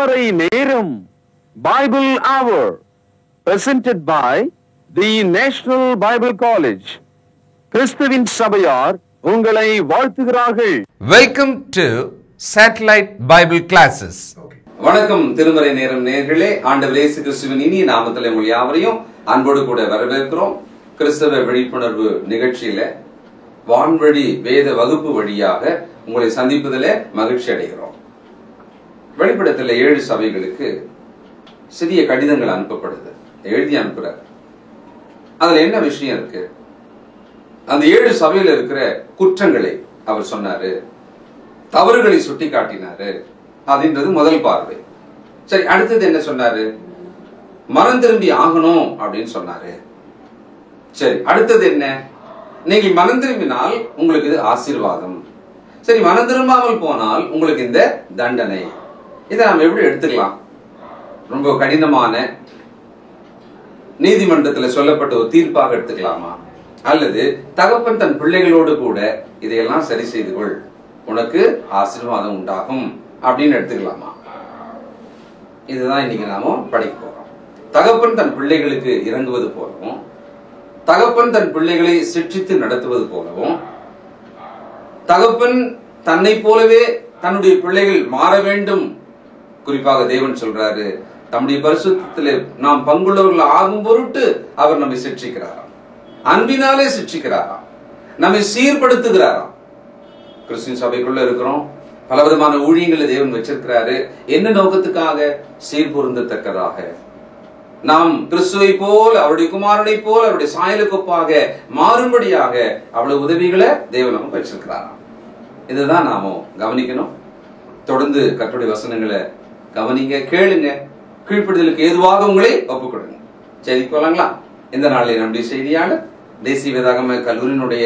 திருமறை நேரம் பைபிள் அவர் presented by the National Bible College. கிறிஸ்துவின் சபையார் உங்களை வாழ்த்துகிறார்கள். Welcome to Satellite Bible Classes. வணக்கம் திருமறை நேரம் நேயர்களே, ஆண்டவர் இயேசு கிறிஸ்துவின் இனிய நாமத்திலே உங்கள் யாவரையும் அன்போடு கூட வரவேற்கிறோம். கிறிஸ்தவ விழிப்புணர்வு நிகழ்ச்சியில வான்வழி வேத வகுப்பு வழியாக உங்களை சந்திப்பதிலே மகிழ்ச்சி அடைகிறோம். வெளிப்படத்தில் 7 சபைகளுக்கு சிறிய கடிதங்கள் அனுப்பப்படுது, எழுதி அனுப்புறார். அதுல என்ன விஷயம் இருக்கு? அந்த 7 சபையில இருக்கிற குற்றங்களை அவர் சொன்னாரு, தவறுகளை சுட்டி காட்டினாரு. அப்படின்றது முதல் பார்வை. சரி, அடுத்தது என்ன சொன்னாரு? மனம் திரும்பி ஆகணும் அப்படின்னு சொன்னாரு. சரி, அடுத்தது என்ன? நீங்கள் மனம் திரும்பினால் உங்களுக்கு இது ஆசீர்வாதம். சரி, மனம் திரும்பாமல் போனால் உங்களுக்கு இந்த தண்டனை. இதை நாம் எப்படி எடுத்துக்கலாம்? ரொம்ப கடினமான நீதிமன்றத்தில் சொல்லப்பட்ட ஒரு தீர்ப்பாக எடுத்துக்கலாமா? அல்லது தகப்பன் தன் பிள்ளைகளோடு கூட இதையெல்லாம் சரி செய்து கொள், உனக்கு ஆசீர்வாதம் உண்டாகும் அப்படின்னு எடுத்துக்கலாமா? இதுதான் இன்னைக்கு நாம படிக்க போறோம். தகப்பன் தன் பிள்ளைகளுக்கு இறங்குவது போலவும், தகப்பன் தன் பிள்ளைகளை சிட்சித்து நடத்துவது போலவும், தகப்பன் தன்னை போலவே தன்னுடைய பிள்ளைகள் மாற வேண்டும். குறிப்பாக தேவன் சொல்றாரு, தம்முடைய பரிசுத்தத்திலே நாம் பங்குள்ளவர்கள் ஆகும் பொருட்டு அவர் நம்மை சிட்சிக்கிறாராம், அன்பினாலே சிட்சிக்கிறாராம், நம்மை சீர்படுத்துகிறாராம். கிறிஸ்துவின் சபைக்குள்ள இருக்கிறோம், பலவிதமான ஊழியங்களை தேவன் வச்சிருக்கிறாரு. என்ன நோக்கத்துக்காக? சீர்பொருந்தத்தக்கதாக, நாம் கிறிஸ்துவை போல், அவருடைய குமாரனை போல், அவருடைய சாயலுக்கொப்பாக மாறும்படியாக அவ்வளவு உதவிகளை தேவன் நமக்கு வச்சிருக்கிறாராம். இதுதான் நாம கவனிக்கணும். தொடர்ந்து கர்த்தருடைய வசனங்களை கவனிங்க, கேளுங்க, கீழ்ப்படுதலுக்கு ஏதுவாக உங்களை ஒப்புக் கொடுங்க. சரி, போலாங்களா? இந்த நாளில் நம்முடைய செய்தியாளர் தேசிய வேதாகம கல்லூரியினுடைய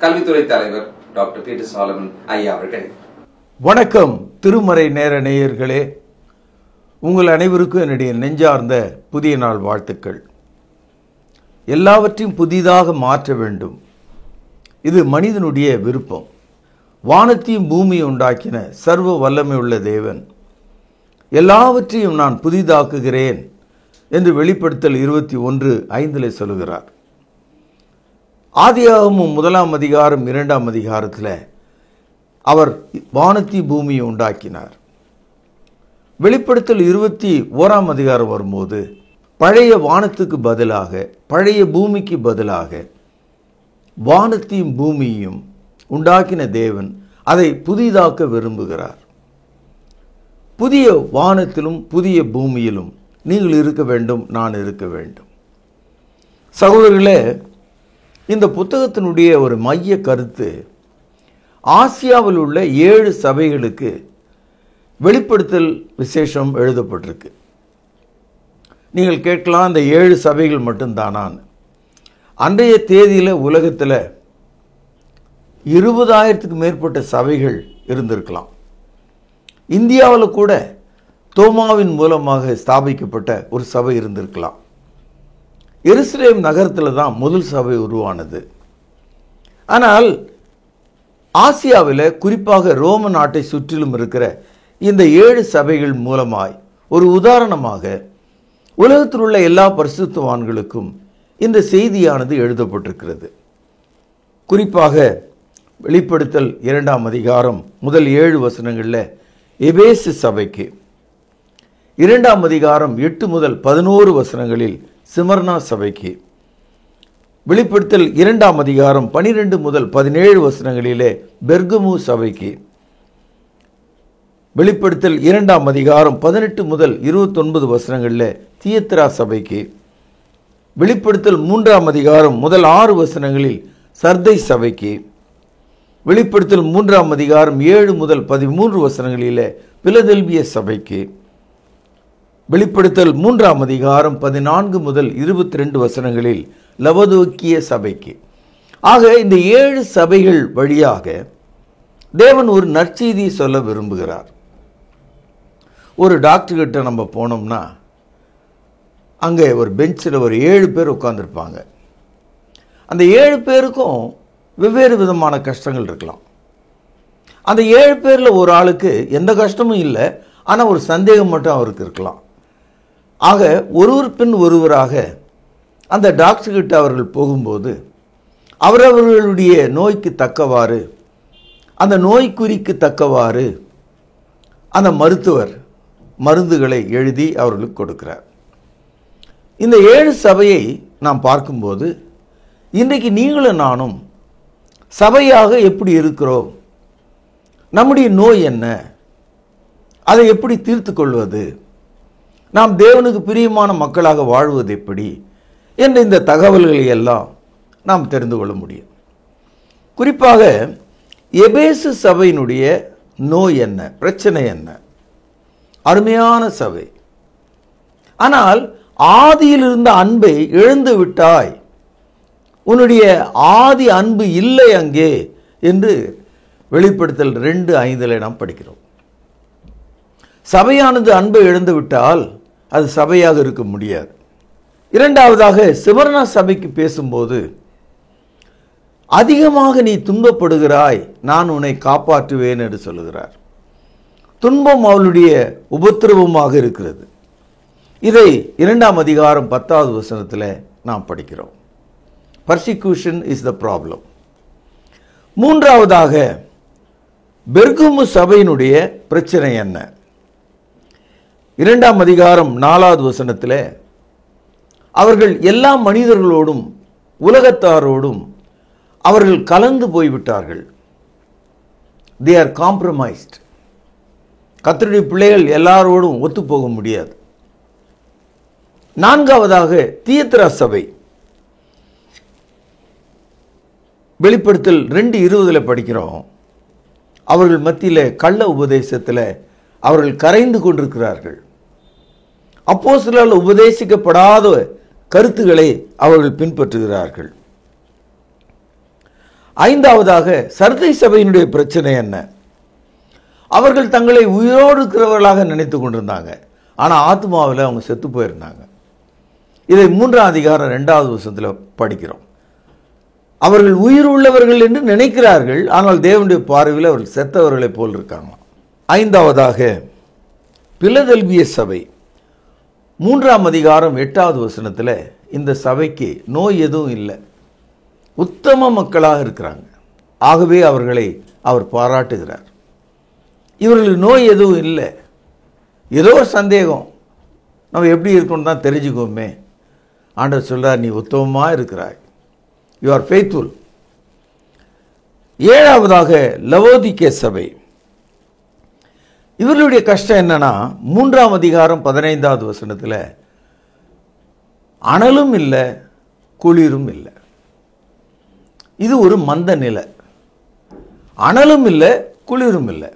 கல்வித்துறை தலைவர் டாக்டர் பீட்டர் சாலமன் ஐயா அவர்கள். வணக்கம் திருமறை நேர நேயர்களே, உங்கள் அனைவருக்கும் என்னுடைய நெஞ்சார்ந்த புதிய நாள் வாழ்த்துக்கள். எல்லாவற்றையும் புதிதாக மாற்ற வேண்டும், இது மனிதனுடைய விருப்பம். வானத்தையும் பூமியை உண்டாக்கின சர்வ வல்லமை உள்ள தேவன் எல்லாவற்றையும் நான் புதிதாக்குகிறேன் என்று வெளிப்படுத்தல் 21:5 சொல்லுகிறார். ஆதியாகமம் 1 அதிகாரம் 2 அதிகாரத்தில் அவர் வானத்தையும் பூமியை உண்டாக்கினார். வெளிப்படுத்தல் 21 அதிகாரம் வரும்போது பழைய வானத்துக்கு பதிலாக, பழைய பூமிக்கு பதிலாக வானத்தையும் பூமியையும் உண்டாக்கின தேவன் அதை புதிதாக்க விரும்புகிறார். புதிய வானத்திலும் புதிய பூமியிலும் நீங்கள் இருக்க வேண்டும், நான் இருக்க வேண்டும். சகோதரர்களே, இந்த புத்தகத்தினுடைய ஒரு மைய கருத்து ஆசியாவில் உள்ள 7 சபைகளுக்கு வெளிப்படுத்தல் விசேஷம் எழுதப்பட்டிருக்கு. நீங்கள் கேட்கலாம், இந்த 7 சபைகள் மட்டும்தானான்? அன்றைய தேதியில் உலகத்தில் 20,000க்கு மேற்பட்ட சபைகள் இருந்திருக்கலாம். இந்தியாவில் கூட தோமாவின் மூலமாக ஸ்தாபிக்கப்பட்ட ஒரு சபை இருந்திருக்கலாம். எருசலேம் நகரத்தில் தான் முதல் சபை உருவானது. ஆனால் ஆசியாவில், குறிப்பாக ரோம நாட்டை சுற்றிலும் இருக்கிற இந்த 7 சபைகள் மூலமாய் ஒரு உதாரணமாக உலகத்தில் உள்ள எல்லா பரிசுத்தவான்களுக்கும் இந்த செய்தியானது எழுதப்பட்டிருக்கிறது. குறிப்பாக வெளிப்படுத்தல் 2 அதிகாரம் முதல் 7 வசனங்களில் எபேசு சபைக்கு, 2 அதிகாரம் 8 முதல் 11 வசனங்களில் சிமர்னா சபைக்கு, வெளிப்படுத்தல் 2 அதிகாரம் 12 முதல் 17 வசனங்களிலே பெர்கமு சபைக்கு, வெளிப்படுத்தல் 2 அதிகாரம் 18 முதல் 29 வசனங்களில் தியத்திரா சபைக்கு, வெளிப்படுத்தல் 3 அதிகாரம் முதல் 6 வசனங்களில் சர்தை சபைக்கு, வெளிப்படுத்தல் 3 அதிகாரம் 7 முதல் 13 வசனங்களிலே பிலதெல்பிய சபைக்கு, வெளிப்படுத்தல் 3 அதிகாரம் 14 முதல் 22 வசனங்களில் லவோதிக்கிய சபைக்கு. ஆக இந்த 7 சபைகள் வழியாக தேவன் ஒரு நற்செய்தியை சொல்ல விரும்புகிறார். ஒரு டாக்டர்கிட்ட நம்ம போனோம்னா அங்கே ஒரு பெஞ்சில் ஒரு 7 பேர் உட்கார்ந்துருப்பாங்க. அந்த 7 பேருக்கும் வெவ்வேறு விதமான கஷ்டங்கள் இருக்கலாம். அந்த 7 பேரில் ஒரு ஆளுக்கு எந்த கஷ்டமும் இல்லை, ஆனால் ஒரு சந்தேகம் மட்டும் அவருக்கு இருக்கலாம். ஆக ஒருவர் பின் ஒருவராக அந்த டாக்டர்கிட்ட அவர்கள் போகும்போது அவரவர்களுடைய நோய்க்கு தக்கவாறு, அந்த நோய்க்குறிக்கு தக்கவாறு அந்த மருத்துவர் மருந்துகளை எழுதி அவர்களுக்கு கொடுக்கிறார். இந்த 7 சபையை நாம் பார்க்கும்போது இன்றைக்கு நீங்களும் நானும் சபையாக எப்படி இருக்கிறோம், நம்முடைய நோய் என்ன, அதை எப்படி தீர்த்து கொள்வது, நாம் தேவனுக்கு பிரியமான மக்களாக வாழ்வது எப்படி என்ற இந்த தகவல்களை எல்லாம் நாம் தெரிந்து கொள்ள முடியும். குறிப்பாக எபேசு சபையினுடைய நோய் என்ன, பிரச்சனை என்ன? அருமையான சபை, ஆனால் ஆதியில் இருந்த அன்பை இழந்து விட்டாய், உன்னுடைய ஆதி அன்பு இல்லை அங்கே என்று வெளிப்படுத்தல் 2:5 நாம் படிக்கிறோம். சபையானது அன்பை இழந்து விட்டால் அது சபையாக இருக்க முடியாது. இரண்டாவதாக சிமர்னா சபைக்கு பேசும்போது, அதிகமாக நீ துன்பப்படுகிறாய், நான் உன்னை காப்பாற்றுவேன் என்று சொல்லுகிறார். துன்பம் அவளுடைய உபத்திரவமாக இருக்கிறது. இதை 2ஆம் அதிகாரம் 10வது வசனத்தில் நாம் படிக்கிறோம். Persecution is the problem. மூன்றாவதாக பெர்கமு சபையினுடைய பிரச்சனை என்ன? 2ஆம் அதிகாரம் 4வது வசனத்தில் அவர்கள் எல்லா மனிதர்களோடும் உலகத்தாரோடும் அவர்கள் கலந்து போய்விட்டார்கள். They are compromised. கர்த்தருடைய பிள்ளைகள் எல்லாரோடும் ஒத்துப்போக முடியாது. நான்காவதாக தியத்திரா சபை. வெளிப்படுத்தல் 2:20 படிக்கிறோம், அவர்கள் மத்தியில் கள்ள உபதேசத்தில் அவர்கள் கரைந்து கொண்டிருக்கிறார்கள். அப்போஸ்தலரால் உபதேசிக்கப்படாத கருத்துக்களை அவர்கள் பின்பற்றுகிறார்கள். ஐந்தாவதாக சர்தை சபையினுடைய பிரச்சனை என்ன? அவர்கள் தங்களை உயிரோடு இருக்கிறவர்களாக நினைத்து கொண்டிருந்தாங்க, ஆனால் ஆத்மாவில் அவங்க செத்து போயிருந்தாங்க. இதை 3ஆம் அதிகாரம் 2வது வசனத்தில் படிக்கிறோம். அவர்கள் உயிர் உள்ளவர்கள் என்று நினைக்கிறார்கள், ஆனால் தேவனுடைய பார்வையில் அவர்கள் செத்தவர்களை போல் இருக்காங்க. ஐந்தாவதாக பிலதெல்பிய சபை. 3ஆம் அதிகாரம் 8வது வசனத்தில் இந்த சபைக்கு நோய் எதுவும் இல்லை, உத்தம மக்களாக இருக்கிறாங்க. ஆகவே அவர்களை அவர் பாராட்டுகிறார். இவர்களுக்கு நோய் எதுவும் இல்லை, ஏதோ ஒரு சந்தேகம், நம்ம எப்படி இருக்கணும் தான் தெரிஞ்சுக்கோமே. ஆண்டவர் சொல்றார், நீ உத்தமமாக இருக்கிறாய், யூ ஆர் ஃபெய்த்ஃபுல். ஏழாவதாக லவோதிக்கே சபை. இவர்களுடைய கஷ்டம் என்னன்னா, 3ஆம் அதிகாரம் 15வது வசனத்தில் அனலும் இல்லை குளிரும் இல்லை. இது ஒரு மந்த நிலை, அனலும் இல்லை குளிரும் இல்லை.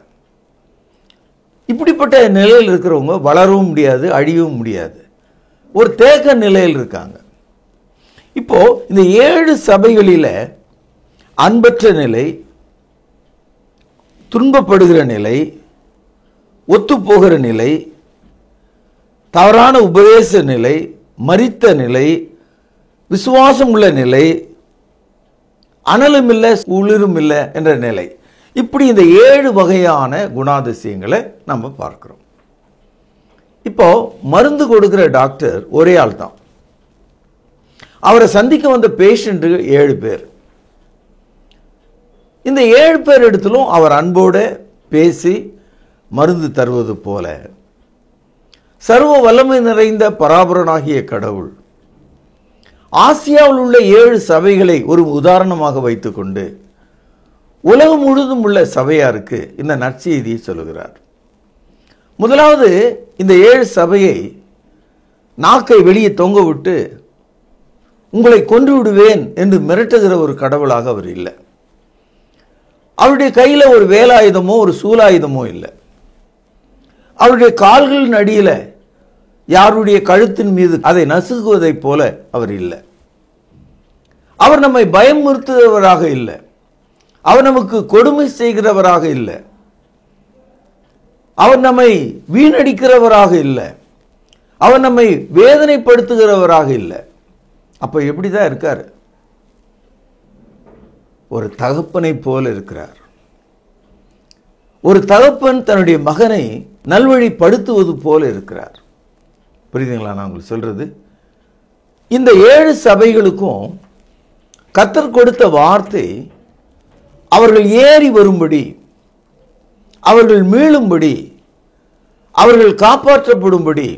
இப்படிப்பட்ட நிலையில் இருக்கிறவங்க வளரவும் முடியாது, அழியவும் முடியாது, ஒரு தேக்க நிலையில் இருக்காங்க. இப்போ இந்த 7 சபைகளில் அன்பற்ற நிலை, துன்பப்படுகிற நிலை, ஒத்துப்போகிற நிலை, தவறான உபதேச நிலை, மரித்த நிலை, விசுவாசம் உள்ள நிலை, அனலும் இல்லை குளிரும் இல்லை என்ற நிலை, இப்படி இந்த 7 வகையான குணாதிசயங்களை நம்ம பார்க்கிறோம். இப்போ மருந்து கொடுக்கிற டாக்டர் ஒரே ஆள் தான். அவரை சந்திக்க வந்த பேஷண்ட் 7 பேர். இந்த 7 பேர் இடத்திலும் அவர் அன்போடு பேசி மருந்து தருவது போல சர்வ வல்லமை நிறைந்த பராபரனாகிய கடவுள் ஆசியாவில் உள்ள 7 சபைகளை ஒரு உதாரணமாக வைத்துக்கொண்டு உலகம் முழுதும் உள்ள சபையாருக்கு இந்த நற்செய்தியை சொல்லுகிறார். முதலாவது, இந்த 7 சபையை நாக்கை வெளியே தொங்க விட்டு உங்களை கொன்று விடுவேன் என்று மிரட்டுகிற ஒரு கடவுளாக அவர் இல்லை. அவருடைய கையில் ஒரு வேலாயுதமோ ஒரு சூலாயுதமோ இல்லை. அவருடைய கால்களின் அடியில் யாருடைய கழுத்தின் மீது அதை நசுக்குவதைப் போல அவர் இல்லை. அவர் நம்மை பயமுறுத்துகிறவராக இல்லை, அவர் நமக்கு கொடுமை செய்கிறவராக இல்லை, அவர் நம்மை வீணடிக்கிறவராக இல்லை, அவர் நம்மை வேதனைப்படுத்துகிறவராக இல்லை. அப்ப எப்படிதான் இருக்காரு? ஒரு தகப்பனை போல இருக்கிறார். ஒரு தகப்பன் தன்னுடைய மகனை நல்வழிப்படுத்துவது போல இருக்கிறார். புரியுதுங்களா நான் உங்களுக்கு சொல்றது? இந்த 7 சபைகளுக்கும் கர்த்தர் கொடுத்த வார்த்தை அவர்கள் ஏறி வரும்படி, அவர்கள் மீளும்படி, அவர்கள் காப்பாற்றப்படும்படி,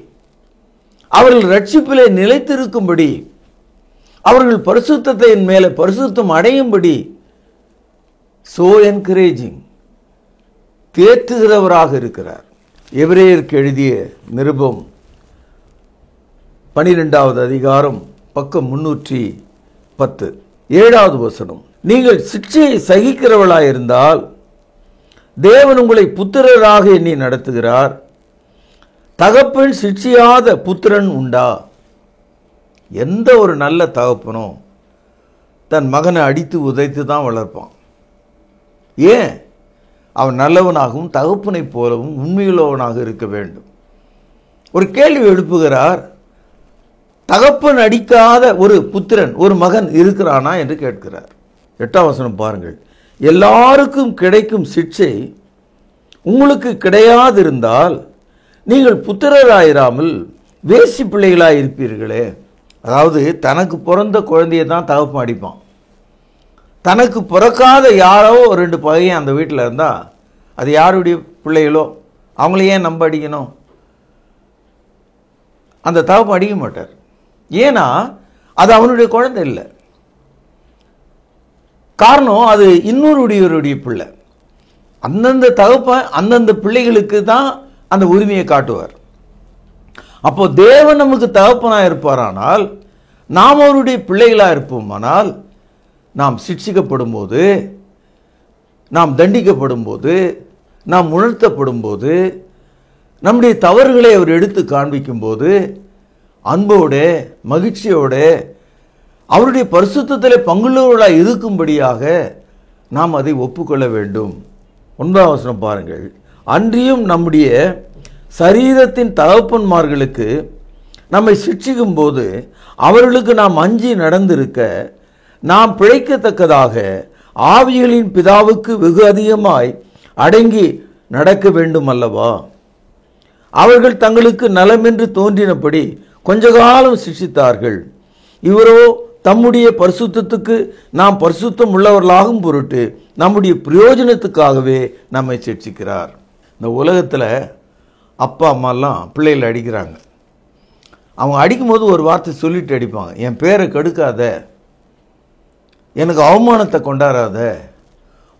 அவர்கள் ரட்சிப்பிலே நிலைத்திருக்கும்படி, அவர்கள் பரிசுத்தத்தின் மேலே பரிசுத்தம் அடையும்படி சோ என்கரேஜிங், தேற்றுகிறவராக இருக்கிறார். எபிரேயருக்கு எழுதிய நிருபம் 12வது அதிகாரம் பக்கம் 310 7வது வசனம். நீங்கள் சிட்சையை சகிக்கிறவளாயிருந்தால் தேவன் உங்களை புத்திரராக எண்ணி நடத்துகிறார். தகப்பன் சிட்சியாத புத்திரன் உண்டா? எந்த ஒரு நல்ல தகப்பனும் தன் மகனை அடித்து உதைத்து தான் வளர்ப்பான். ஏன்? அவன் நல்லவனாகவும் தகப்பனை போலவும் உண்மையுள்ளவனாக இருக்க வேண்டும். ஒரு கேள்வி எழுப்புகிறார். தகப்பன் அடிக்காத ஒரு புத்திரன், ஒரு மகன் இருக்கிறானா என்று கேட்கிறார். 8ஆம் வசனம் பாருங்கள். எல்லாருக்கும் கிடைக்கும் சிட்சை உங்களுக்கு கிடையாதிருந்தால் நீங்கள் புத்திரராயிராமல் வேசி பிள்ளைகளாக இருப்பீர்களே. அதாவது தனக்கு பிறந்த குழந்தையை தான் தகப்பன் அடிப்பான். தனக்கு பிறக்காத யாரோ 2 பையன் அந்த வீட்டில் இருந்தால் அது யாருடைய பிள்ளைகளோ அவங்கள ஏன் நம்ப அடிக்கணும்? அந்த தகப்பன் அடிக்க மாட்டார். ஏன்னா அது அவனுடைய குழந்தை இல்லை. காரணம், அது இன்னொருடைய பிள்ளை. அந்தந்த தகப்பன் அந்தந்த பிள்ளைகளுக்கு தான் அந்த உரிமையை காட்டுவார். அப்போ தேவன் நமக்கு தகப்பனாக இருப்பாரானால், நாம் அவருடைய பிள்ளைகளாக இருப்போமானால், நாம் சிட்சிக்கப்படும் போது, நாம் தண்டிக்கப்படும் போது, நாம் உணர்த்தப்படும் போது, நம்முடைய தவறுகளை அவர் எடுத்து காண்பிக்கும் போது அன்போடு மகிழ்ச்சியோடு அவருடைய பரிசுத்தத்திலே பங்குள்ளவர்களாக இருக்கும்படியாக நாம் அதை ஒப்புக்கொள்ள வேண்டும். 9ஆம் வசனம் பாருங்கள். அன்றியும் நம்முடைய சரீரத்தின் தகப்பன்மார்களுக்கு நம்மை சிட்சிக்கும் போது அவர்களுக்கு நாம் அஞ்சி நடந்திருக்க நாம் பிழைக்கத்தக்கதாக ஆவிகளின் பிதாவுக்கு வெகு அதிகமாய் அடங்கி நடக்க வேண்டும் அல்லவா? அவர்கள் தங்களுக்கு நலமென்று தோன்றினபடி கொஞ்ச காலம் சிட்சித்தார்கள். இவரோ தம்முடைய பரிசுத்தத்துக்கு நாம் பரிசுத்தம் உள்ளவர்களாகும் பொருட்டு நம்முடைய பிரயோஜனத்துக்காகவே நம்மை சிட்சிக்கிறார். இந்த உலகத்தில் அப்பா அம்மாலாம் பிள்ளைகளை அடிக்கிறாங்க. அவங்க அடிக்கும்போது ஒரு வார்த்தை சொல்லிட்டு அடிப்பாங்க. என் பேரை கெடுக்காத, எனக்கு அவமானத்தை கொண்டாடாத,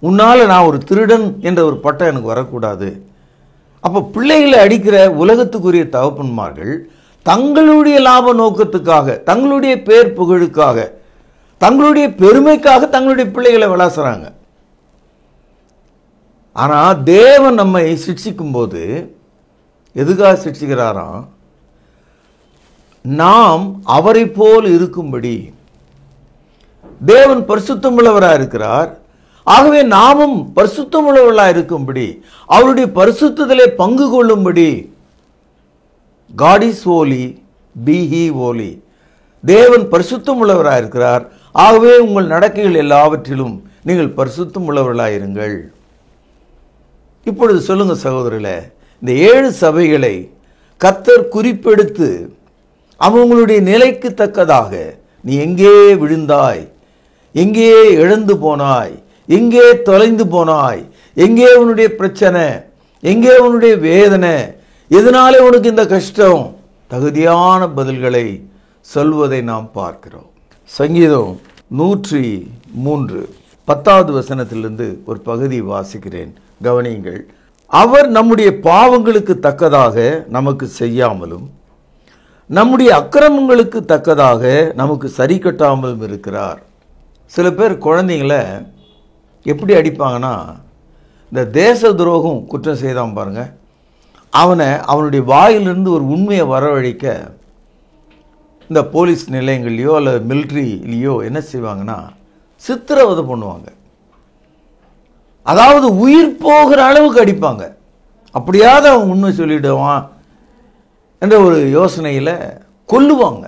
உன்னால் நான் ஒரு திருடன் என்ற ஒரு பட்டம் எனக்கு வரக்கூடாது. அப்போ பிள்ளைகளை அடிக்கிற உலகத்துக்குரிய தகப்பன்மார்கள் தங்களுடைய லாப நோக்கத்துக்காக, தங்களுடைய பேர் புகழுக்காக, தங்களுடைய பெருமைக்காக தங்களுடைய பிள்ளைகளை விளாசுறாங்க. ஆனால் தேவன் நம்மை சிட்சிக்கும் போது எதுக்காக சிட்சிக்கிறாராம்? நாம் அவரை போல் இருக்கும்படி. தேவன் பரிசுத்தம் உள்ளவராக இருக்கிறார். ஆகவே நாமும் பரிசுத்தம் உள்ளவர்களாக இருக்கும்படி, அவருடைய பரிசுத்தத்திலே பங்கு கொள்ளும்படி. God is holy, be he holy. தேவன் பரிசுத்தம் உள்ளவராக இருக்கிறார். ஆகவே உங்கள் நடக்கைகள் எல்லாவற்றிலும் நீங்கள் பரிசுத்தம் உள்ளவர்களாக இருங்கள். இப்பொழுது சொல்லுங்க சகோதரர்களே, இந்த 7 சபைகளை கர்த்தர் குறிப்பெடுத்து அவங்களுடைய நிலைக்கு தக்கதாக, நீ எங்கே விழுந்தாய், எங்கே இழந்து போனாய், எங்கே தொலைந்து போனாய், எங்கே உன்னுடைய பிரச்சனை, எங்கே உன்னுடைய வேதனை, எதனாலே உனக்கு இந்த கஷ்டம், தகுதியான பதில்களை சொல்வதை நாம் பார்க்கிறோம். சங்கீதம் 103 10வது வசனத்திலிருந்து ஒரு பகுதி வாசிக்கிறேன், கவனியுங்கள். அவர் நம்முடைய பாவங்களுக்கு தக்கதாக நமக்கு செய்யாமலும் நம்முடைய அக்கிரமங்களுக்கு தக்கதாக நமக்கு சரி கட்டாமலும் இருக்கிறார். சில பேர் குழந்தைங்களை எப்படி அடிப்பாங்கன்னா, இந்த தேச துரோகம் குற்றம் செய்தான் பாருங்க, அவனுடைய வாயிலிருந்து ஒரு உண்மையை வரவழைக்க இந்த போலீஸ் நிலையங்கள்லையோ அல்லது மிலிட்ரிலையோ என்ன செய்வாங்கன்னா சித்திரவதை பண்ணுவாங்க. அதாவது உயிர் போகிற அளவுக்கு அடிப்பாங்க. அப்படியாவது அவன் உண்மை சொல்லிடுவான் என்ற ஒரு யோசனையில் கொல்லுவாங்க.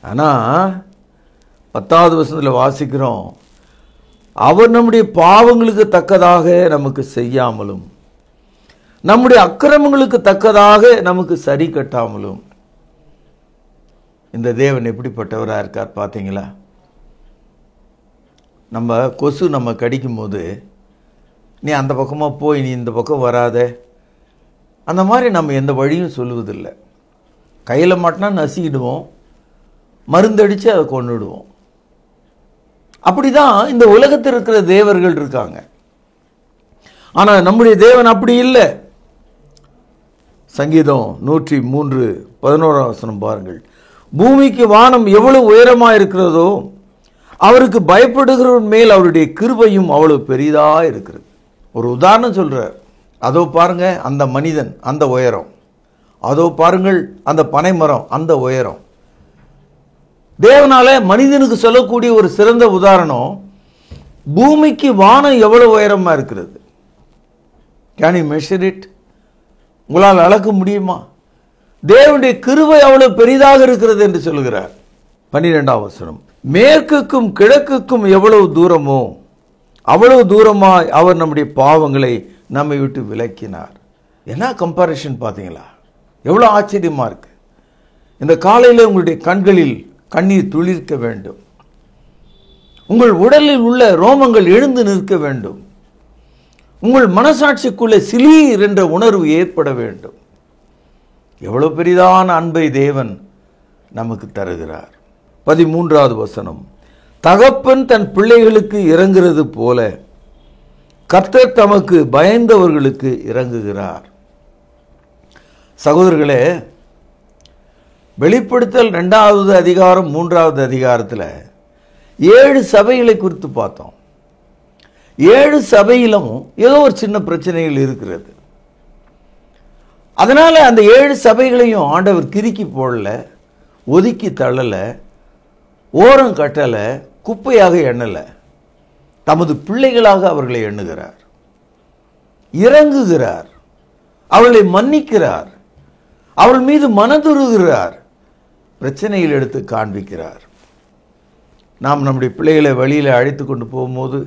ஆனால் 10வது வசனத்தில் வாசிக்கிறோம், அவர் நம்முடைய பாவங்களுக்கு தக்கதாக நமக்கு செய்யாமலும் நம்முடைய அக்கிரமங்களுக்கு தக்கதாக நமக்கு சரி கட்டாமலும். இந்த தேவன் எப்படிப்பட்டவராக இருக்கார் பார்த்தீங்களா? நம்ம கொசு நம்ம கடிக்கும் போது நீ அந்த பக்கமாக போய் நீ இந்த பக்கம் வராத, அந்த மாதிரி நம்ம எந்த வழியும் சொல்லுவதில்லை. கையில் மாட்டினா நசுக்கிடுவோம், மருந்தடித்து அதை கொண்டுடுவோம். அப்படி தான் இந்த உலகத்தில் இருக்கிற தேவர்கள் இருக்காங்க. ஆனால் நம்முடைய தேவன் அப்படி இல்லை. சங்கீதம் 103:11 பாருங்கள். பூமிக்கு வானம் எவ்வளவு உயரமாக இருக்கிறதோ அவருக்கு பயப்படுகிறவன் மேல் அவருடைய கிருபையும் அவ்வளவு பெரிதாக இருக்கிறது. ஒரு உதாரணம் சொல்றார். அதோ பாருங்க அந்த மனிதன் அந்த உயரம், அதோ பாருங்கள் அந்த பனைமரம் அந்த உயரம். தேவனால மனிதனுக்கு சொல்லக்கூடிய ஒரு சிறந்த உதாரணம், பூமிக்கு வானம் எவ்வளவு உயரமா இருக்கிறது. Can you measure it? உங்களால் அளக்க முடியுமா? தேவனுடைய கிருபை அவ்வளவு பெரிதாக இருக்கிறது என்று சொல்கிறார். 12ஆம் வசனம். மேற்குக்கும் கிழக்குக்கும் எவ்வளவு தூரமோ அவ்வளவு தூரமாய் அவர் நம்முடைய பாவங்களை நம்மை விட்டு விலக்கினார். என்ன கம்பாரிஷன் பார்த்தீங்களா? எவ்வளோ ஆச்சரியமா இருக்கு. இந்த காலையில் உங்களுடைய கண்களில் கண்ணீர் துளிர்க்க வேண்டும். உங்கள் உடலில் உள்ள ரோமங்கள் எழுந்து நிற்க வேண்டும். உங்கள் மனசாட்சிக்குள்ளே சிலீர் என்ற உணர்வு ஏற்பட வேண்டும். எவ்வளவு பெரிதான அன்பை தேவன் நமக்கு தருகிறார். 13வது வசனம். தகப்பன் தன் பிள்ளைகளுக்கு இறங்குகிறது போல கர்த்தர் தமக்கு பயந்தவர்களுக்கு இறங்குகிறார். சகோதரர்களே, வெளிப்படுத்தல் 2வது அதிகாரம் 3வது அதிகாரத்தில் 7 சபைகளை குறித்து பார்த்தோம். 7 சபையிலும் ஏதோ ஒரு சின்ன பிரச்சனைகள் இருக்கிறது. அதனால அந்த 7 சபைகளையும் ஆண்டவர் கிறுக்கி போடல, ஒதுக்கி தள்ளல, ஓரம் கட்டல, குப்பையாக எண்ணல. தமது பிள்ளைகளாக அவர்களை எண்ணுகிறார், இறங்குகிறார், அவர்களை மன்னிக்கிறார், அவள் மீது மனதுருகிறார், பிரச்சனையில் எடுத்து காண்பிக்கிறார். நாம் நம்முடைய பிள்ளைகளை வழியில் அழைத்து கொண்டு போகும்போது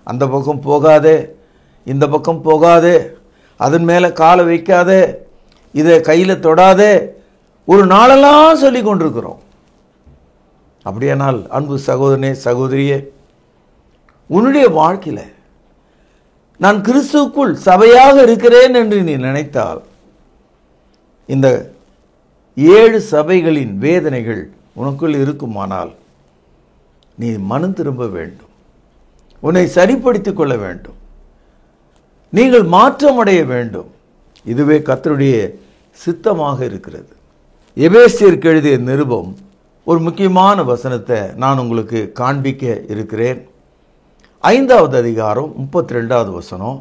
அந்த பக்கம் போகாதே, இந்த பக்கம் போகாதே, அதன் மேலே காலை வைக்காதே, இதை கையில் தொடாதே, ஒரு நாளெல்லாம் சொல்லி கொண்டிருக்கிறோம். அப்படியானால் அன்பு சகோதரனே சகோதரியே, உன்னுடைய வாழ்க்கையில் நான் கிறிஸ்துவுக்குள் சபையாக இருக்கிறேன் என்று நீ நினைத்தால் இந்த 7 சபைகளின் வேதனைகள் உனக்குள் இருக்குமானால் நீ மனம் திரும்ப வேண்டும், உன்னை சரிப்படுத்திக் கொள்ள வேண்டும், நீங்கள் மாற்றமடைய வேண்டும். இதுவே கர்த்தருடைய சித்தமாக இருக்கிறது. எபேசியருக்கு எழுதிய நிருபம் ஒரு முக்கியமான வசனத்தை நான் உங்களுக்கு காண்பிக்க இருக்கிறேன். 5வது அதிகாரம் 32வது வசனம்.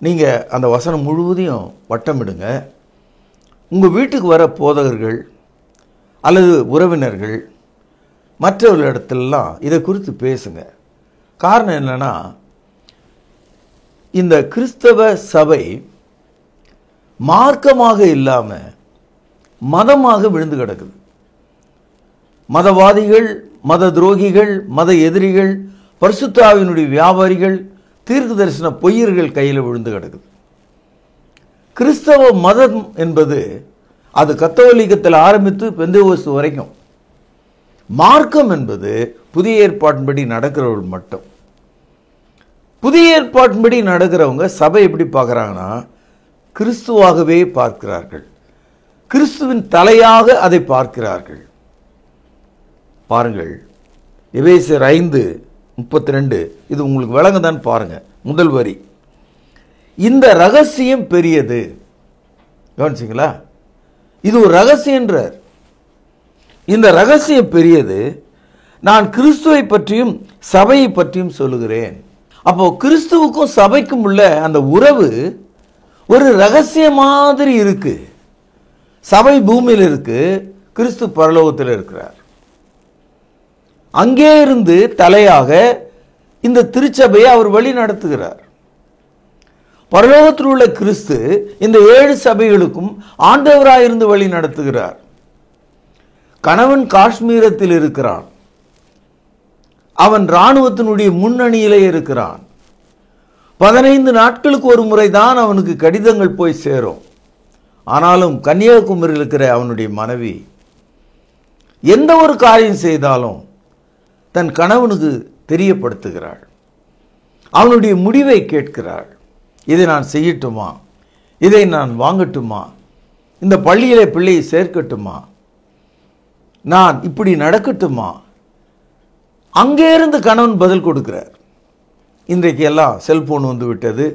நீங்கள் அந்த வசனம் முழுவதையும் வட்டமிடுங்க. உங்கள் வீட்டுக்கு வர போதகர்கள் அல்லது உறவினர்கள் மற்றவர்களிடத்திலெல்லாம் இதை குறித்து பேசுங்க. காரணம் என்னன்னா, இந்த கிறிஸ்தவ சபை மார்க்கமாக இல்லாமல் மதமாக விழுந்து கிடக்குது. மதவாதிகள், மத துரோகிகள், மத எதிரிகள், பரிசுத்த ஆவியினுடைய வியாபாரிகள், தீர்க்க தரிசன பொய்யர்கள் கையில் விழுந்து கிடக்குது. கிறிஸ்தவ மதம் என்பது அது கத்தோலிக்கத்தில் ஆரம்பித்து பெந்தேகோஸ்து வரைக்கும். மார்க்கம் என்பது புதிய ஏற்பாட்டின்படி நடக்கிறவர்கள் மட்டும். புதிய ஏற்பாட்டின்படி நடக்கிறவங்க சபை எப்படி பார்க்குறாங்கன்னா, கிறிஸ்துவாகவே பார்க்கிறார்கள், கிறிஸ்துவின் தலையாக அதை பார்க்கிறார்கள். பாருங்கள், எபேசியர் 5:32, இது உங்களுக்கு விளங்குதான் பாருங்க. முதல் வரி, இந்த ரகசியம் பெரியது. கவனிச்சிங்களா? இது ஒரு ரகசியன்றார். இந்த ரகசியம் பெரியது, நான் கிறிஸ்துவை பற்றியும் சபையை பற்றியும் சொல்லுகிறேன். அப்போ கிறிஸ்துவுக்கும் சபைக்கும் உள்ள அந்த உறவு ஒரு ரகசிய மாதிரி இருக்கு. சபை பூமியில் இருக்கு, கிறிஸ்து பரலோகத்தில் இருக்கிறார். அங்கே இருந்து தலையாக இந்த திருச்சபையை அவர் வழி நடத்துகிறார். பரலோகத்தில் உள்ள கிறிஸ்து இந்த 7 சபைகளுக்கும் ஆண்டவராயிருந்து வழி நடத்துகிறார். கணவன் காஷ்மீரத்தில் இருக்கிறான், அவன் இராணுவத்தினுடைய முன்னணியிலே இருக்கிறான். 15 நாட்களுக்கு ஒரு முறை தான் அவனுக்கு கடிதங்கள் போய் சேரும். ஆனாலும் கன்னியாகுமரியில் இருக்கிற அவனுடைய மனைவி எந்த ஒரு காரியம் செய்தாலும் தன் கணவனுக்கு தெரியப்படுத்துகிறாள். அவனுடைய முடிவை கேட்கிறாள். இதை நான் செய்யட்டுமா, இதை நான் வாங்கட்டுமா, இந்த பள்ளியிலே பிள்ளையை சேர்க்கட்டுமா, நான் இப்படி நடக்கட்டுமா? அங்கே இருந்து கணவன் பதில் கொடுக்கிறார். இன்றைக்கு எல்லாம் செல்போன் வந்து விட்டது,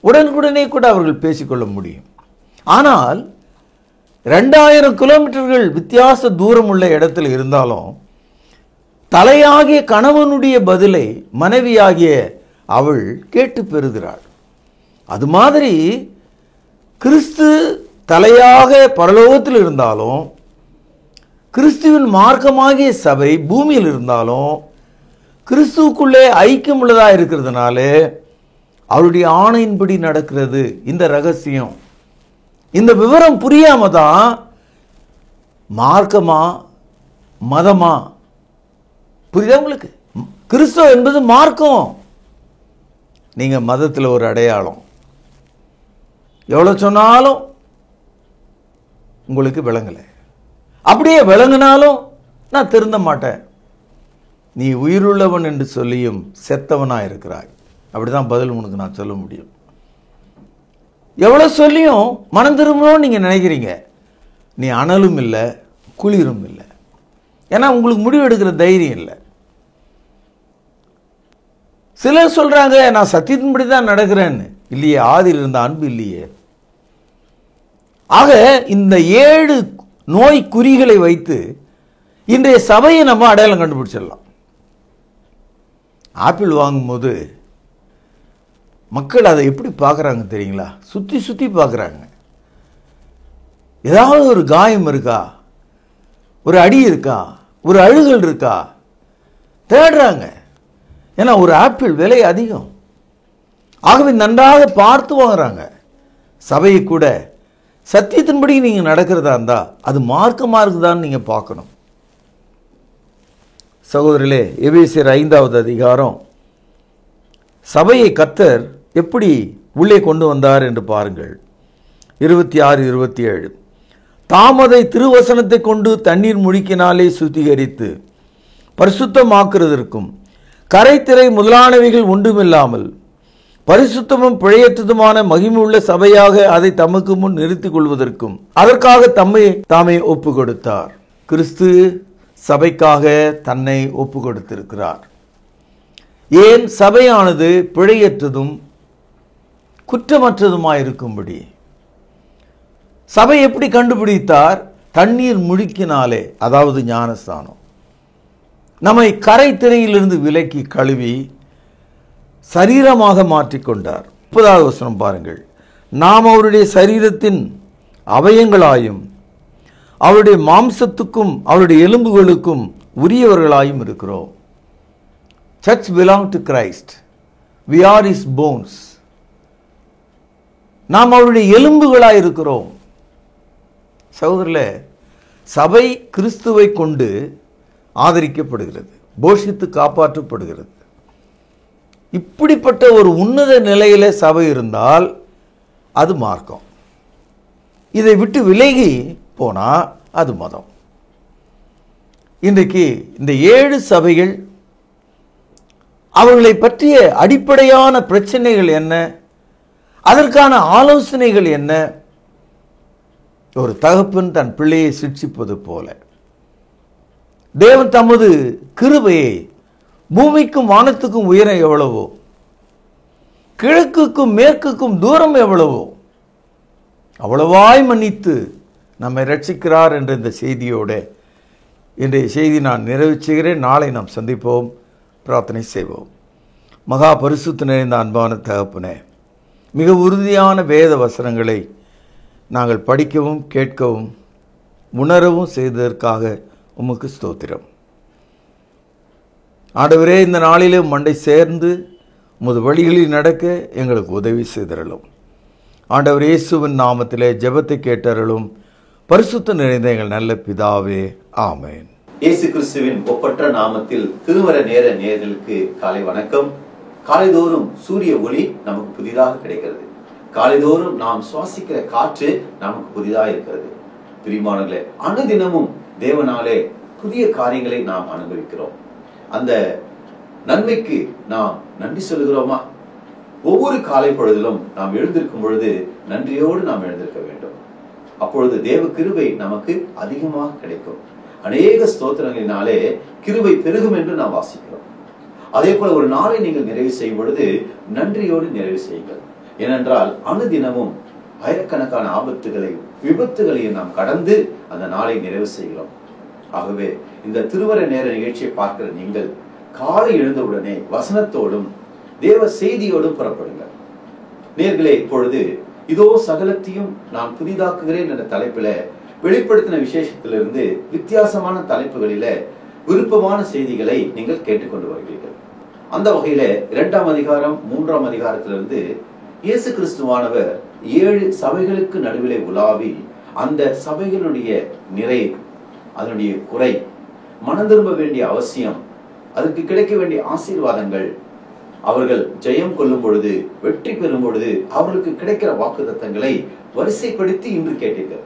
உடனுக்குடனே கூட அவர்கள் பேசிக்கொள்ள முடியும். ஆனால் 2000 கிலோமீட்டர்கள் வித்தியாச தூரம் உள்ள இடத்தில் இருந்தாலும் தலையாகிய கணவனுடைய பதிலை மனைவியாகிய அவள் கேட்டு பெறுகிறாள். அது மாதிரி கிறிஸ்து தலையாக பரலோகத்தில் இருந்தாலும், கிறிஸ்துவின் மார்க்கமாகிய சபை பூமியில் இருந்தாலும், கிறிஸ்துவுக்குள்ளே ஐக்கியம் உள்ளதா இருக்கிறதுனால அவருடைய ஆணையின்படி நடக்கிறது. இந்த ரகசியம், இந்த விவரம் புரியாம தான் மார்க்கமா மதமா, புரியுதா உங்களுக்கு? கிறிஸ்துவ என்பது மார்க்கம், நீங்க மதத்தில் ஒரு அடையாளம். எவ்வளவு சொன்னாலும் உங்களுக்கு விளங்கலை. அப்படியே விளங்கினாலும் நான் திருந்த மாட்டேன், நீ உயிருள்ளவன் என்று சொல்லியும் செத்தவனா இருக்கிறாய். அப்படிதான் பதில் உனக்கு நான் சொல்ல முடியும். எவ்வளவு சொல்லியும் மனம் திரும்பணும் நீங்க நினைக்கிறீங்க, நீ அனலும் இல்லை குளிரும் இல்லை. ஏன்னா உங்களுக்கு முடிவு எடுக்கிற தைரியம் இல்லை. சிலர் சொல்றாங்க நான் சத்தியத்தின்படி தான் நடக்கிறேன்னு. இல்லையே, ஆதியில் இருந்த அன்பு இல்லையே. ஆக இந்த 7 நோய் குறிகளை வைத்து இன்றைய சபையை நம்ம அடையாளம் கண்டுபிடிச்சிடலாம். ஆப்பிள் வாங்கும்போது மக்கள் அதை எப்படி பார்க்குறாங்க தெரியுங்களா? சுற்றி சுற்றி பார்க்குறாங்க. ஏதாவது ஒரு காயம் இருக்கா, ஒரு அடி இருக்கா, ஒரு அழுகல் இருக்கா, தேடுறாங்க. ஏன்னா ஒரு ஆப்பிள் விலை அதிகம். ஆகவே நன்றாக பார்த்து வாங்குறாங்க. சபையை கூட சத்தியத்தின்படி நீங்க நடக்கிறதா இருந்தா அது மார்க்கமா இருக்குதான்னு நீங்க பார்க்கணும். சகோதரர்களே, எபேசியர் 5வது அதிகாரம் சபையை கர்த்தர் எப்படி உள்ளே கொண்டு வந்தார் என்று பாருங்கள். 26, 27. தாமதை திருவசனத்தை கொண்டு தண்ணீர் முழுக்கினாலே சுத்திகரித்து பரிசுத்தமாக்குறதற்கும் கரைத்திரை முதலானவைகள் ஒன்றுமில்லாமல் பரிசுத்தமும் பிழையற்றதுமான மகிமையுள்ள சபையாக அதை தமக்கு முன் நிறுத்திக் கொள்வதற்கும் அதற்காக தாமே ஒப்பு கொடுத்தார். கிறிஸ்து சபைக்காக தன்னை ஒப்பு கொடுத்திருக்கிறார். ஏன்? சபையானது பிழையற்றதும் குற்றமற்றதுமாயிருக்கும்படி. சபை எப்படி கண்டுபிடித்தார்? தண்ணீர் முழுக்கினாலே, அதாவது ஞானஸ்தானம். நம்மை கரை திரையிலிருந்து விலக்கி கழுவி சரீரமாக மாற்றிக்கொண்டார். 30வது வசனம் பாருங்கள். நாம் அவருடைய சரீரத்தின் அவயங்களாயும் அவருடைய மாம்சத்துக்கும் அவருடைய எலும்புகளுக்கும் உரியவர்களாயும் இருக்கிறோம். Church belong to Christ. We are his bones. நாம் அவருடைய எலும்புகளாய் இருக்கிறோம். சகோதரர்களே, சபை கிறிஸ்துவை கொண்டு ஆதரிக்கப்படுகிறது, போஷித்து காப்பாற்றப்படுகிறது. இப்படிப்பட்ட ஒரு உன்னத நிலையில சபை இருந்தால் அது மார்க்கம். இதை விட்டு விலகி போனா அது மதம். இன்றைக்கு இந்த 7 சபைகள், அவர்களை பற்றிய அடிப்படையான பிரச்சனைகள் என்ன, அதற்கான ஆலோசனைகள் என்ன? ஒரு தகப்பன் தன் பிள்ளையை சிட்சிப்பது போல தேவன் தமது கிருபையை பூமிக்கும் வானத்துக்கும் உயரம் எவ்வளவோ, கிழக்குக்கும் மேற்குக்கும் தூரம் எவ்வளவோ அவ்வளவாய் மன்னித்து நம்மை ரட்சிக்கிறார் என்ற இந்த செய்தியோட இன்றைய செய்தி நான் நிறைவு செய்கிறேன். நாளை நாம் சந்திப்போம், பிரார்த்தனை செய்வோம். மகா பரிசுத்த நிறைந்த அன்பான தகப்பனே, மிக உறுதியான வேத வசனங்களை நாங்கள் படிக்கவும் கேட்கவும் உணரவும் செய்ததற்காக உமக்கு ஸ்தோத்திரம். ஆண்டவரே, இந்த நாளிலே மண்டை சேர்ந்து உமது வழிகளில் நடக்க எங்களுக்கு உதவி செய்தருளும். ஆண்டவர் இயேசுவின் நாமத்திலே ஜெபத்தை கேட்டருளும். பரிசுத்த நிறைந்த எங்கள் நல்ல பிதாவே, ஆமென். இயேசு கிறிஸ்துவின் ஒப்பற்ற நாமத்தில் திருவர நேர நேயர்களுக்கு காலை வணக்கம். காலைதோறும் சூரிய ஒளி நமக்கு புதிதாக கிடைக்கிறது. காலைதோறும் நாம் சுவாசிக்கிற காற்று நமக்கு புதிதாக இருக்கிறது. பிரியமானவர்களே, அனுதினமும் தேவனாலே புதிய காரியங்களை நாம் அனுபவிக்கிறோம். அந்த நன்மைக்கு நாம் நன்றி சொல்லுகிறோமா? ஒவ்வொரு காலை பொழுதிலும் நாம் எழுந்திருக்கும் பொழுது நன்றியோடு நாம் எழுந்திருக்க வேண்டும். அப்பொழுது தேவ கிருபை நமக்கு அதிகமாக கிடைக்கும். அநேக ஸ்தோத்திரங்களினாலே கிருபை பெருகும் என்று நாம் வாசிக்கிறோம். அதே போல ஒரு நாளை நீங்கள் நிறைவு செய்யும் பொழுது நன்றியோடு நிறைவு செய்யுங்கள். ஏனென்றால் அனுதினமும் ஆயிரக்கணக்கான ஆபத்துகளையும் விபத்துகளையும் நாம் கடந்து அந்த நாளை நிறைவு செய்கிறோம். ஆகவே இந்த திருவர நேர நிகழ்ச்சியை பார்க்கிற நீங்கள் காலை எழுந்தவுடனே வசனத்தோடும் தேவ செய்தியோடும் புறப்படுங்கள். நேர்களே, இப்பொழுது இதோ சகலத்தையும் நான் புதிதாக்குகிறேன் என்ற தலைப்பில வெளிப்படுத்தின விசேஷத்திலிருந்து வித்தியாசமான தலைப்புகளில விருப்பமான செய்திகளை நீங்கள் கேட்டுக்கொண்டு வருகிறீர்கள். அந்த வகையில 2ஆம் அதிகாரம் 3ஆம் அதிகாரத்திலிருந்து இயேசு கிறிஸ்துவானவர் 7 சபைகளுக்கு நடுவிலே உலாவி அந்த சபைகளுடைய நிறை, அதனுடைய குறை, மனம் திரும்ப வேண்டிய அவசியம், அதற்கு கிடைக்க வேண்டிய ஆசீர்வாதங்கள், அவர்கள் ஜெயம் கொள்ளும் பொழுது, வெற்றி பெறும் பொழுது அவர்களுக்கு கிடைக்கிற வாக்குத்தத்தங்களை வரிசைப்படுத்தி இன்று கேட்டீர்கள்.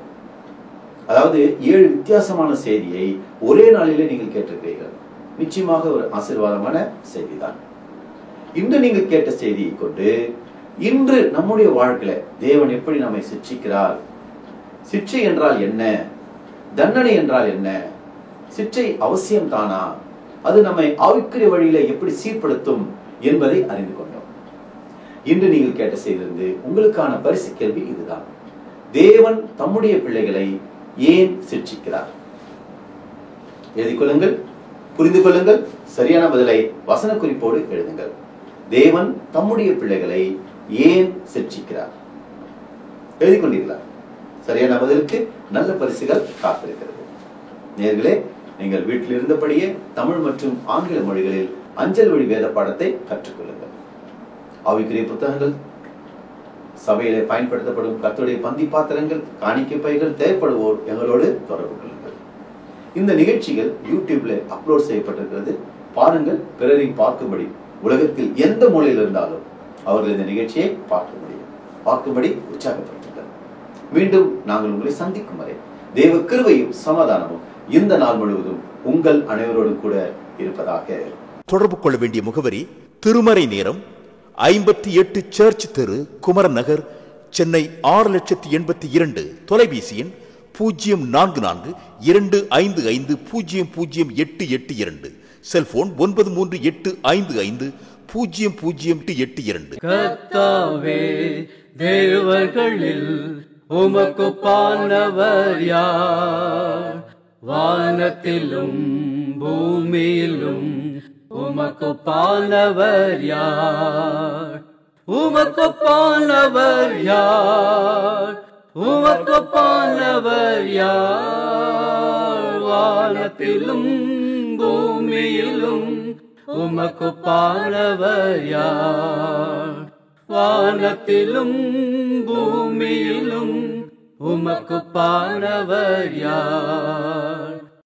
அதாவது 7 வித்தியாசமான செய்தியை ஒரே நாளிலே நீங்கள் கேட்டிருக்கிறீர்கள். நிச்சயமாக ஒரு ஆசீர்வாதமான செய்திதான். இன்று நீங்கள் கேட்ட செய்தியை கொண்டு இன்று நம்முடைய வாழ்க்கையில தேவன் எப்படி நம்மை சிட்சிக்கிறார், சிட்சை என்றால் என்ன, தண்டனை என்றால் என்ன, சிட்சை அவசியம் தானா, அது நம்மை ஆவிக்குரிய வழியில எப்படி சீர்படுத்தும் என்பதை அறிந்து கொண்டோம். இன்று நீங்கள் கேட்ட செய்திருந்து உங்களுக்கான பரிசு கேள்வி இதுதான்: தேவன் தம்முடைய பிள்ளைகளை ஏன் சிட்சிக்கிறார்? எழுதிக் கொள்ளுங்கள், புரிந்து கொள்ளுங்கள். சரியான பதிலை வசன குறிப்போடு எழுதுங்கள். தேவன் தம்முடைய பிள்ளைகளை ஏன் சிட்சிக்கிறார்? எழுதிக் கொண்டீர்களா? சரியான பதிலுக்கு நல்ல பரிசுகள் காத்திருக்கிறது. நேயர்களே, நீங்கள் வீட்டில் இருந்தபடியே தமிழ் மற்றும் ஆங்கில மொழிகளில் அஞ்சல் வழி வேத பாடத்தை கற்றுக்கொள்ளுங்கள். ஆவிக்குரிய புத்தகங்கள், சபையிலே பயன்படுத்தப்படும் கர்த்தருடைய பந்தி பாத்திரங்கள், காணிக்கை பைகள் தேவைப்படுவோர் எங்களோடு தொடர்பு கொள்ளுங்கள். இந்த நிகழ்ச்சிகள் யூடியூப்ல அப்லோட் செய்யப்பட்டிருக்கிறது. பாருங்கள், பிறரை பார்க்கும்படி உலகத்தில் எந்த மூலையில் இருந்தாலும் அவர்கள் இந்த நிகழ்ச்சியை பார்க்கும்படி உற்சாகப்படுத்துங்கள். மீண்டும் நாங்கள் உங்களை சந்திக்கும் வரை தேவ கிருபையும் சமாதானமும் இந்த நாள் முழுவதும் உங்கள் அனைவரோடும் கூட இருப்பதாக. தொடர்பு கொள்ள வேண்டிய முகவரி: திருமறை நேரம், 58 சர்ச் தெரு, குமரன் நகர், சென்னை 6,82,000. தொலைபேசி எண் 044255008882. செல்போன் 9385500882. கர்த்தாவே, தேவர்களில் உமக்கு பானவர் யார்? வானத்திலும் பூமியிலும் உமக்கு பானவர் யார்? உமக்கு பானவர் யார்? உமக்கு பானவர் யார்? வானத்திலும் பூமியிலும் உமக்கு பானவர் யார்? வானத்திலும் பூமியிலும் உமக்கு பானவர் யார்?